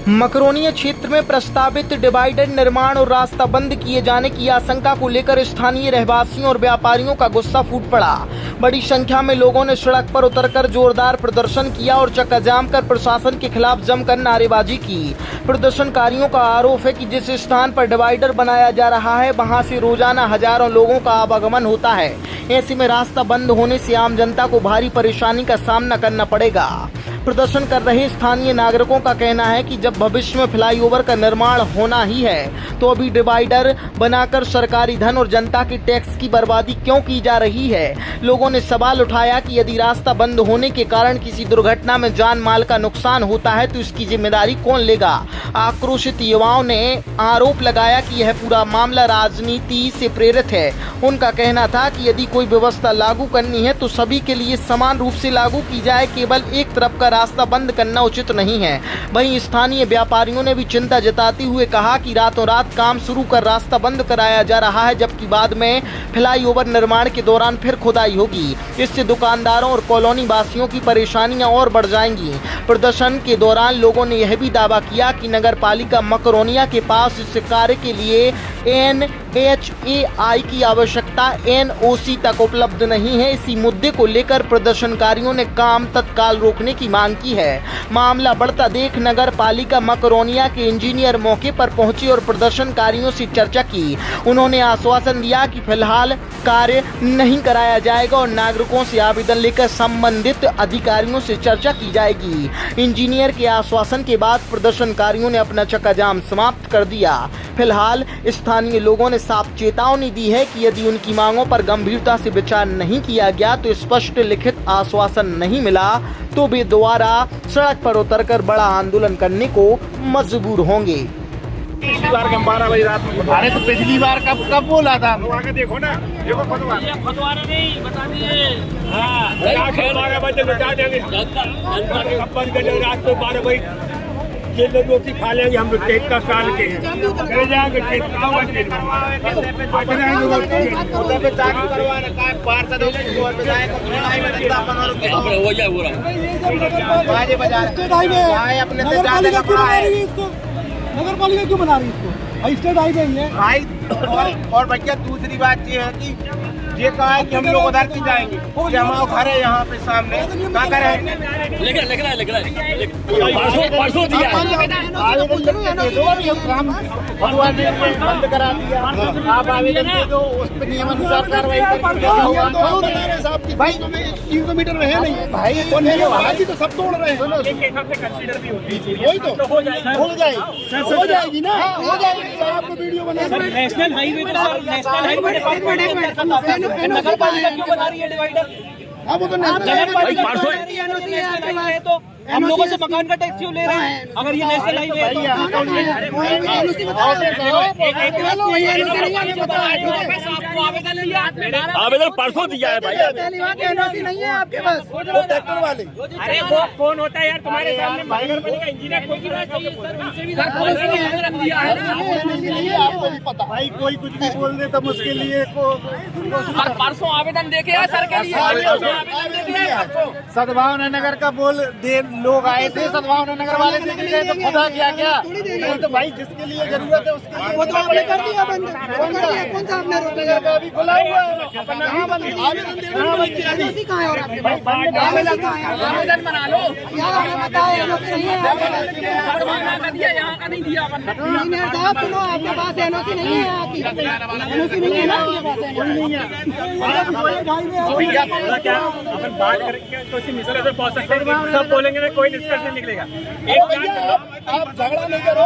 मकरोनिया क्षेत्र में प्रस्तावित डिवाइडर निर्माण और रास्ता बंद किए जाने की आशंका को लेकर स्थानीय रहवासियों और व्यापारियों का गुस्सा फूट पड़ा। बड़ी संख्या में लोगों ने सड़क पर उतरकर जोरदार प्रदर्शन किया और चक्का जाम कर प्रशासन के खिलाफ जमकर नारेबाजी की। प्रदर्शनकारियों का आरोप है कि जिस स्थान पर डिवाइडर बनाया जा रहा है वहां से रोजाना हजारों लोगों का आवागमन होता है। ऐसे में रास्ता बंद होने से आम जनता को भारी परेशानी का सामना करना पड़ेगा। प्रदर्शन कर रहे स्थानीय नागरिकों का कहना है कि जब भविष्य में फ्लाईओवर का निर्माण होना ही है तो अभी डिवाइडर बनाकर सरकारी धन और जनता की टैक्स की बर्बादी क्यों की जा रही है। लोगों ने सवाल उठाया कि यदि रास्ता बंद होने के कारण किसी दुर्घटना में जान माल का नुकसान होता है तो इसकी जिम्मेदारी कौन लेगा। आक्रोशित युवाओं ने आरोप लगाया कि यह पूरा मामला राजनीति से प्रेरित है। उनका कहना था कि यदि कोई व्यवस्था लागू करनी है तो सभी के लिए समान रूप से लागू की जाए, केवल एक तरफ का रास्ता बंद करना उचित नहीं है। वहीं स्थानीय व्यापारियों ने भी चिंता जताते हुए कहा कि रातों रात काम शुरू कर रास्ता बंद कराया जा रहा है, जबकि बाद में फ्लाईओवर निर्माण के दौरान फिर खुदाई होगी। इससे दुकानदारों और कॉलोनी वासियों की परेशानियां और बढ़ जाएंगी। प्रदर्शन के दौरान लोगों ने यह भी दावा किया कि नगर पालिका मकरोनिया के पास इस कार्य के लिए NHAI की आवश्यकता NOC तक उपलब्ध नहीं है। इसी मुद्दे को लेकर प्रदर्शनकारियों ने काम तत्काल रोकने की मांग की है। मामला बढ़ता देख नगर पालिका मकरोनिया के इंजीनियर मौके पर पहुंचे और प्रदर्शनकारियों से चर्चा की। उन्होंने आश्वासन दिया कि फिलहाल कार्य नहीं कराया जाएगा और नागरिकों से आवेदन लेकर संबंधित अधिकारियों से चर्चा की जाएगी। इंजीनियर के आश्वासन के बाद प्रदर्शनकारियों ने अपना चक्का जाम समाप्त कर दिया। फिलहाल स्थानीय लोगों ने साफ चेतावनी दी है कि यदि उनकी मांगों पर गंभीरता से विचार नहीं किया गया तो स्पष्ट लिखित आश्वासन नहीं मिला तो वे दोबारा सड़क पर उतरकर बड़ा आंदोलन करने को मजबूर होंगे। पिछली बार हम 12 बजे रात में अरे तो पिछली बार कब बोला था? आगे देखो ना, देखो फतवारा नहीं बता दिए। हाँ 12 बजे बता देंगे। बंद कर देंगे रात को 12 बजे। ये लोग रोटी खा लेंगे। हम लोग 13 साल के हैं। चले जाएंगे नगर पालिका क्यों बना रही है इसको? स्टेट हाईवे है भाई। और भैया दूसरी बात ये है कि ये कहा है कि हम लोग उधर से जाएंगे। हमारा घर है यहाँ पे सामने, कहाँ घर है? परसों दिया बंद करा दिया। आप आवेदन दे दो, उस पर नियमानुसार कार्रवाई भाई 300 मीटर में है नहीं भाई तो सब तोड़ रहे हैं। वही तो हो जाएगी ना, हो जाएगी। आपको वीडियो बना नेशनल हाईवे नगर पालिका क्यों बना रही है डिवाइडर? अब तो नगर पालिका है तो हम लोगों से मकान का टैक्स क्यों ले रहे हैं? अगर ये नेशनल हाईवे आवेदन परसों दिया है भाई। एनओसी नहीं है आपके पास, वो ट्रैक्टर वाले। अरे वो कौन होता है यार तुम्हारे सामने? नगर पालिका इंजीनियर कोई की बात नहीं है। आपको भी पता भाई, कोई कुछ भी बोल दे तो उसके लिए परसों आवेदन देके आए सर के लिए। सद्भावना नगर का बोल दे, लोग आए थे सद्भावना नगर वाले देखे गए तो खुदा किया क्या? नहीं तो भाई जिसके लिए जरूरत है उसके लिए वो तो आपने कर दिया बंद। कौन सा आपने रोका? अभी खुला हुआ है। आवेदन बना लो। यहाँ का नहीं दिया। इंजीनियर साहब सुनो, आपके पास एनओसी नहीं है। आपकी एनओसी नहीं है ना क्या अपन बात करेंगे तो निष्कर्ष पहुंच सकते हैं। सब बोलेंगे ना, कोई निष्कर्ष नहीं निकलेगा। आप झगड़ा नहीं करो।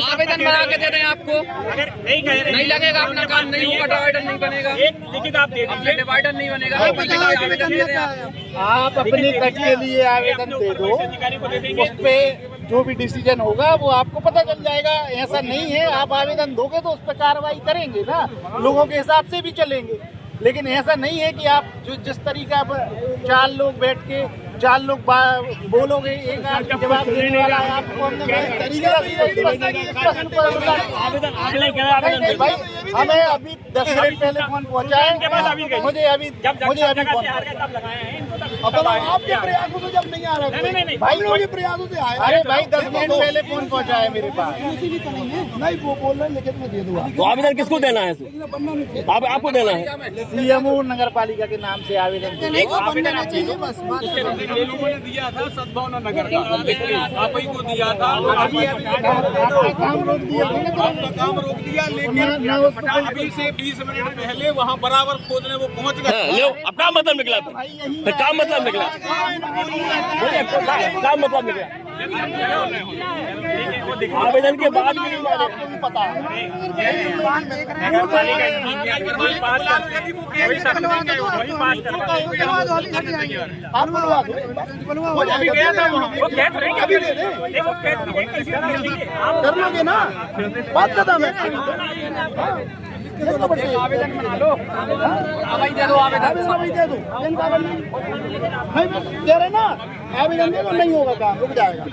आवेदन बना के दे रहे हैं आपको। अगर नहीं कह रहे नहीं लगेगा, अपना काम नहीं होगा, डिवाइडर नहीं बनेगा। एक लिखित आप दे दीजिए। डिवाइडर नहीं बनेगा, आवेदन दे रहे हैं आप अपने कट के लिए आवेदन दे दो, उस पे जो भी डिसीजन होगा वो आपको पता चल जाएगा। ऐसा नहीं है आप आवेदन दोगे तो उस पर कार्रवाई करेंगे ना, लोगों के हिसाब से भी चलेंगे। लेकिन ऐसा नहीं है कि आप जो जिस तरीका 4 लोग बैठ के 4 लोग बोलोगे, एक आदमी जवाब देने वाला है। आपको हमने भाई हमें अभी 10 मिनट पहले फोन पहुंचा है। मुझे अभी फोन आपके प्रयासों से जब नहीं आ रहा भाई लोगों के प्रयासों से आया। अरे भाई 10 मिनट पहले फोन पहुंचा है मेरे पास। नहीं वो बोल रहे हैं लेकिन मैं दे दूंगा। तो आवेदन किसको देना है? आपको देना है? सीएमओ नगर पालिका के नाम से आवेदन चाहिए बस लोगों ने दिया था सद्भावना नगर का, आप ही को दिया था। काम रोक दिया आपका काम रोक दिया, लेकिन अभी से 20 मिनट पहले वहाँ बराबर खोदने वो पहुँच गए। लो अब काम मतलब निकला, तो काम मतलब निकला, काम मतलब निकला। आवेदन के बाद भी नहीं माने। आपको भी पता है आप बुलवा दो। अभी गया था वहाँ, वो कह रहे हैं अभी दे दे कर लोगे ना बात करता मैं आवेदन बना लो, अभी दे दो आवेदन, अभी दे दो भाई दे रहे ना आवेदन दे दो। नहीं होगा काम रुक जाएगा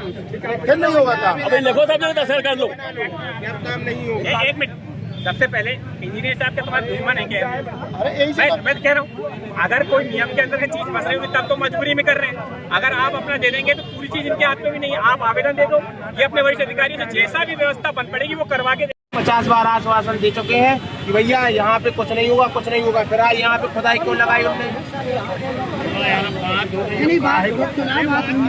फिर नहीं होगा काम। अभी लिखो सब जगह सर कर लो। एक मिनट, सबसे पहले इंजीनियर साहब के तुम्हारे दुश्मन है क्या? अरे यही से मैं कह रहा हूँ, अगर कोई नियम के अंदर की चीज फंस रही होगी तब तो मजबूरी में कर रहे हैं। अगर आप अपना दे देंगे तो पूरी चीज इनके हाथ में भी नहीं है। आप आवेदन दे दो, ये अपने वरिष्ठ अधिकारी से जैसा भी व्यवस्था बन पड़ेगी वो करवा के 50 बार आश्वासन दे चुके हैं कि भैया यहाँ पे कुछ नहीं होगा, कुछ नहीं होगा। फिर आज यहाँ पे खुदाई क्यों लगाई उन्होंने?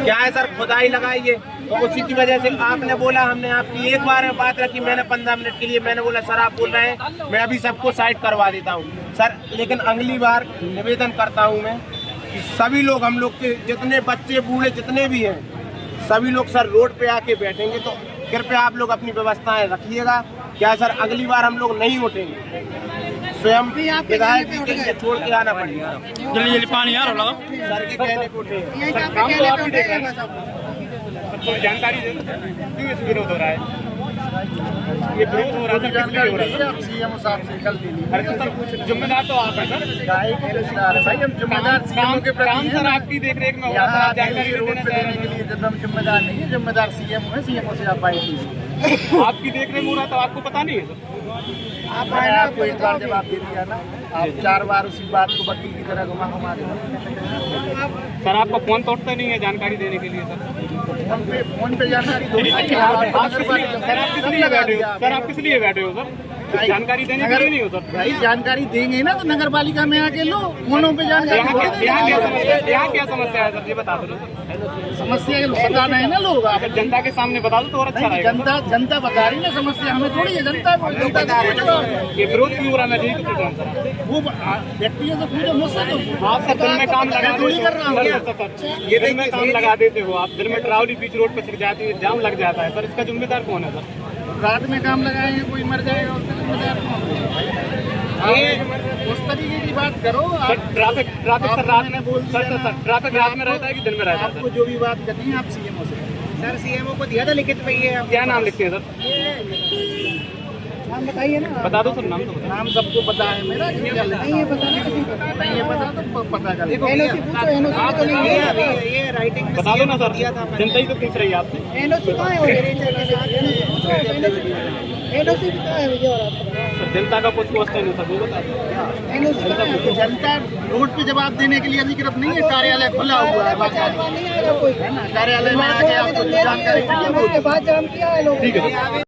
क्या है सर, खुदाई लगाई है तो उसी की वजह से आपने बोला, हमने आपकी एक बार में बात रखी, मैंने 15 मिनट के लिए मैंने बोला सर आप बोल रहे हैं मैं अभी सबको साइड करवा देता हूँ सर। लेकिन अगली बार निवेदन करता हूँ मैं कि सभी लोग, हम लोग के जितने बच्चे बूढ़े जितने भी हैं, सभी लोग सर रोड पे आके बैठेंगे तो कृपया आप लोग अपनी व्यवस्थाएं रखिएगा। क्या सर अगली बार हम लोग नहीं उठेंगे, स्वयं विधायक जी के लिए छोड़ के आना पड़ेगा। जल्दी जल्दी पानी यार लगा सर के कहने को उठे काम तो आप ही देख रहे हैं। सबको जानकारी दे दो क्यों इस विरोध हो रहा है, ये विरोध हो रहा है जानकारी आप सीएमओ साहब से कल ले लीजिए। अरे तो सर जिम्मेदार तो आप हैं सर, भाई हम जिम्मेदार सीएमओ के प्रति काम हैं सर ना। आपकी देख रेख में हो रहा यहाँ है, आप जानकारी रोड पे देने के लिए जब हम जिम्मेदार नहीं है, जिम्मेदार सीएमओ है। सीएमओ से आप बाइक लीजिए। आपकी देख रेख में हो रहा है तो आपको पता नहीं है सर। मैंने आपको एक बार जवाब दे दिया ना, आप 4 बार उसी बात को वकील की तरह घुमा देना। सर आपका फोन तो उठता नहीं है जानकारी देने के लिए सर। फोन पे जानकारी दो। सर आप किस लिए बैठे हो? सर आप किस लिए बैठे हो सर? जानकारी देने के लिए नहीं हो सर। भाई जानकारी देंगे ना तो नगर पालिका में आके लो, फोनों पे जानकारी। यहाँ क्या समस्या है सर, ये बता दो। समस्या बताना है ना लोग। अगर जनता के सामने बता दो तो और अच्छा रहेगा। जनता बता रही ना समस्या, हमें थोड़ी है। जनता ये विरोध क्यों हो रहा है मैं यही पूछ रहा हूँ सर। वो व्यक्तियों से पूछो, मुझसे तो आप सर दिन में काम लगा थोड़ी कर रहा हूँ। ये दिन में काम लगा देते हो आप, दिन में ट्रावली बीच रोड पर छिड़ जाती है, जाम लग जाता है सर, इसका जिम्मेदार कौन है सर? रात में काम लगाएंगे कोई मर जाएगा, उसका जिम्मेदार कौन है? उस तरीके की बात करो। ट्रैफिक सर रात में बोल सर ट्रैफिक रात में रहता है कि दिन में रहता है? आपको जो भी बात करनी है आप सीएमओ से। सर सीएमओ को दिया था लिखित में, ये क्या नाम लिखते हैं सर? नाम बताइए ना। बता दो सर नाम तो बता। नाम सबको पता है मेरा। नहीं ये पता नहीं, नहीं ये पता तो पता कर एनओसी पूछो, एनओसी तो नहीं है ये राइटिंग में। बता दो ना सर, जनता ही तो पूछ रही है आपसे। एनओसी कहाँ है? एनओसी भी कहाँ है मुझे और आपको? सर जनता का कुछ क्वेश्चन है सर, वो बता दो। एनओसी कहाँ है? जनता रोड पे जवाब देने के लिए अधिकृत नहीं है, कार्यालय खुला हुआ है। नहीं आएगा कोई, कार्यालय में आके आपको जानकारी उसके बाद जाम किया है लोग।